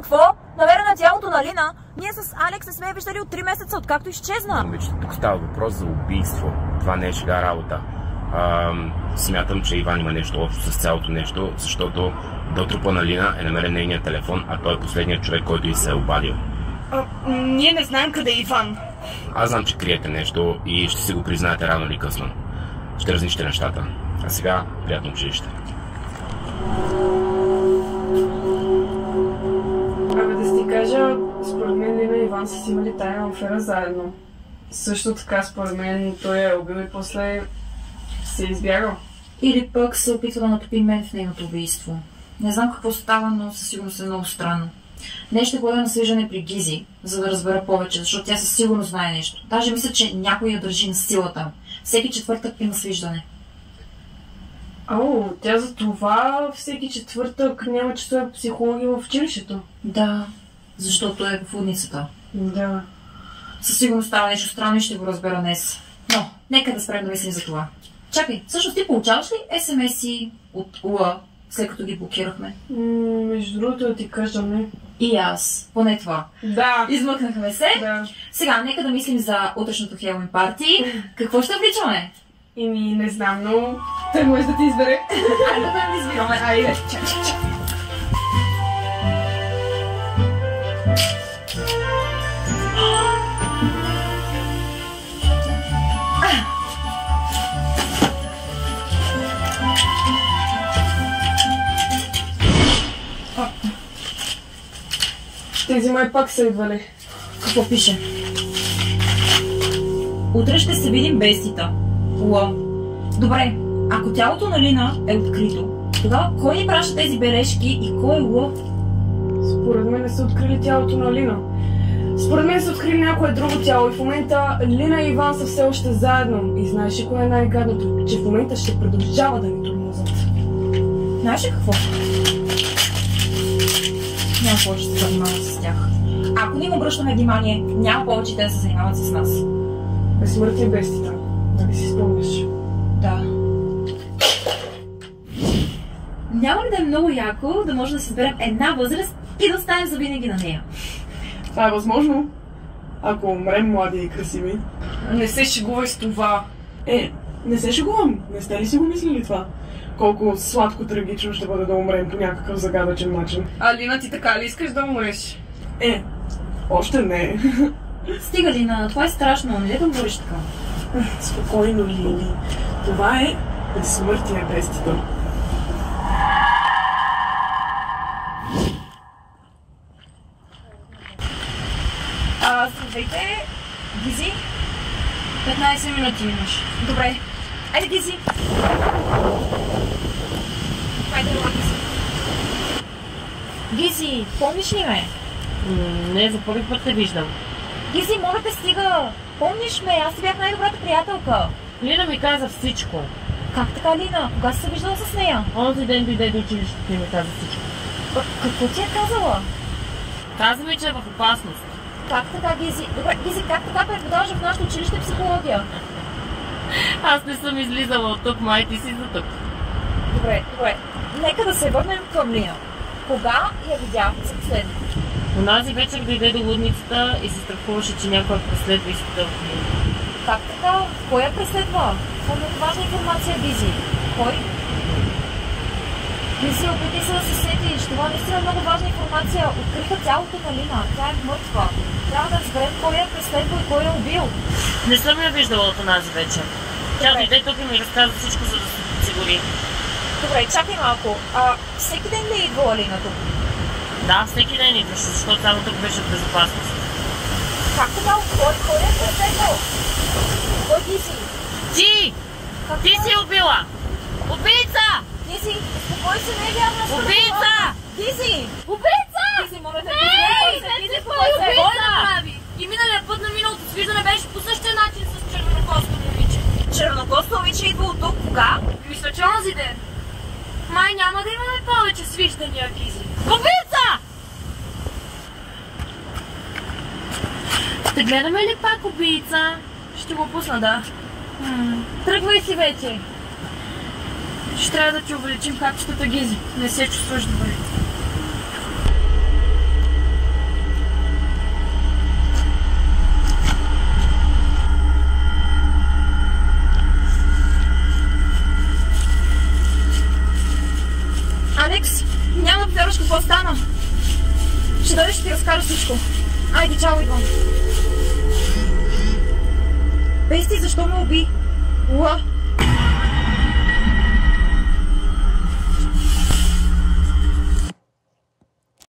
Какво? Намерено тялото на Лина? Ние с Алекс не сме я виждали от 3 месеца, откакто изчезна. Момичета, тук става въпрос за убийство. Това не е шега работа. Смятам, че Иван има нещо общо с цялото нещо, защото до трупа на Лина е намерен нейният телефон, а той е последният човек, който и се е обадил. Ние не знаем къде е Иван. Аз знам, че криете нещо и ще си го признаете рано или късно. Ще разнищите нещата. А сега, приятно училище. Да си кажа, според мен Лина и Иван са си имали тайна афера заедно. Също така, според мен, той е убил и после се е избягал. Или пък се опитва да натопи мен в нейното убийство. Не знам какво става, но със сигурност е много странно. Днес ще бъда на свиждане при Гизи, за да разбера повече, защото тя със сигурност знае нещо. Даже мисля, че някой я държи на силата. Всеки четвъртък има свиждане. Тя за това всеки четвъртък няма часове психология в училището. Да, защото е в лудницата. Да. Със сигурност става нещо странно и ще го разбера днес. Но, нека да спрем да мислим за това. Чакай, всъщност ти получаваш ли СМС-и от УА, след като ги блокирахме? Между другото да ти кажа, не. И аз. Поне това. Да. Измъкнахме се. Да. Сега, нека да мислим за утрешното Хелоуин парти. Какво ще обличаме? Не знам, но той може да ти избере. Айде да не избираме. Айде. Чак. Тези май пак са идвали. Какво пише? Утре ще се видим без Тита. Уа. Добре, ако тялото на Лина е открито, тогава кой ни праща тези бележки и кой е Уа? Според мен не са открили тялото на Лина. Според мен са открили някое друго тяло и в момента Лина и Иван са все още заедно. И знаеш ли кое е най-гадното? Че в момента ще продължава да ни тормозят. Знаеш ли какво? Няма повече да се занимават с тях. Ако не им обръщаме внимание, няма повече те да се занимават с нас. Безсмъртие без Тита. Дали си спомняш? Да. Няма ли да е много яко да може да си изберем една възраст и да оставим завинаги на нея? Това е възможно. Ако умрем млади и красиви. Не се шегувай с това. Не се шегувам. Не сте ли си го мислили това? Колко сладко трагично ще бъде да умрем по някакъв загадъчен начин. Лина, ти така ли искаш да умреш? Още не. Стига, Лина, това е страшно, не да говориш така. Спокойно, Лили. Това е безсмъртие без Тита. Здравейте, Гизи. 15 минути имаш. Добре. Айде, Гизи. Айде, Гизи. Гизи, помниш ли ме? Не, за първи път те виждам. Гизи, моля те, стига. Помниш ме, аз си бях най-добрата приятелка. Лина ми каза всичко. Как така, Лина? Кога си се виждала с нея? Онзи ден дойде до училището и ми каза всичко. Какво ти е казала? Каза ми, че е в опасност. Как така, Гизи? Добре, Гизи, как така преподаваш в нашето училище психология? Аз не съм излизала от тук, май ти си за тук. Добре. Нека да се върнем към Лина. Кога я видях за последно? Онази вечер дойде до лудницата и се страхуваше, че някой преследва изхода в нея. Как така? Кой я преследва? Това е важна информация, Гизи. Кой? Гизи, опитай се да се сетиш. Това наистина е много важна информация. Откриха тялото на Лина. Тя е мъртва. Трябва да разберем кой я преследва и кой я убил. Не съм я виждала от онази вечер. Тя дойде тук и ми разказа всичко, за да се подсигури. Добре, чакай малко. Всеки ден ли е идвала Лина тук? Да, всеки ден идваше, защото само тук беше в безопасност. Как така? Кой я преследва? Кой, Гизи? Ти! Ти си убила! Убийца! Гизи, успокой се, не е вярно. Убийца! Гизи! Убийца! Гизи, моля те, Гизи, кой направи? И миналия път на миналото свиждане беше по същия начин с червенокосно момиче. Червенокосно момиче идва от тук. Кога? Мисля, че онзи ден. Май няма да имаме повече свиждания, Гизи. Убийца! Ще гледаме ли пак убийца? Ще го пусна, да. Тръгвай си вече. Ще трябва да ти увеличим капчетата, Гизи. Не се чувстваш добре. Ще дойде, ще ти разкажа всичко. Айде, чао, идвам. Пести, защо ме уби? Уа!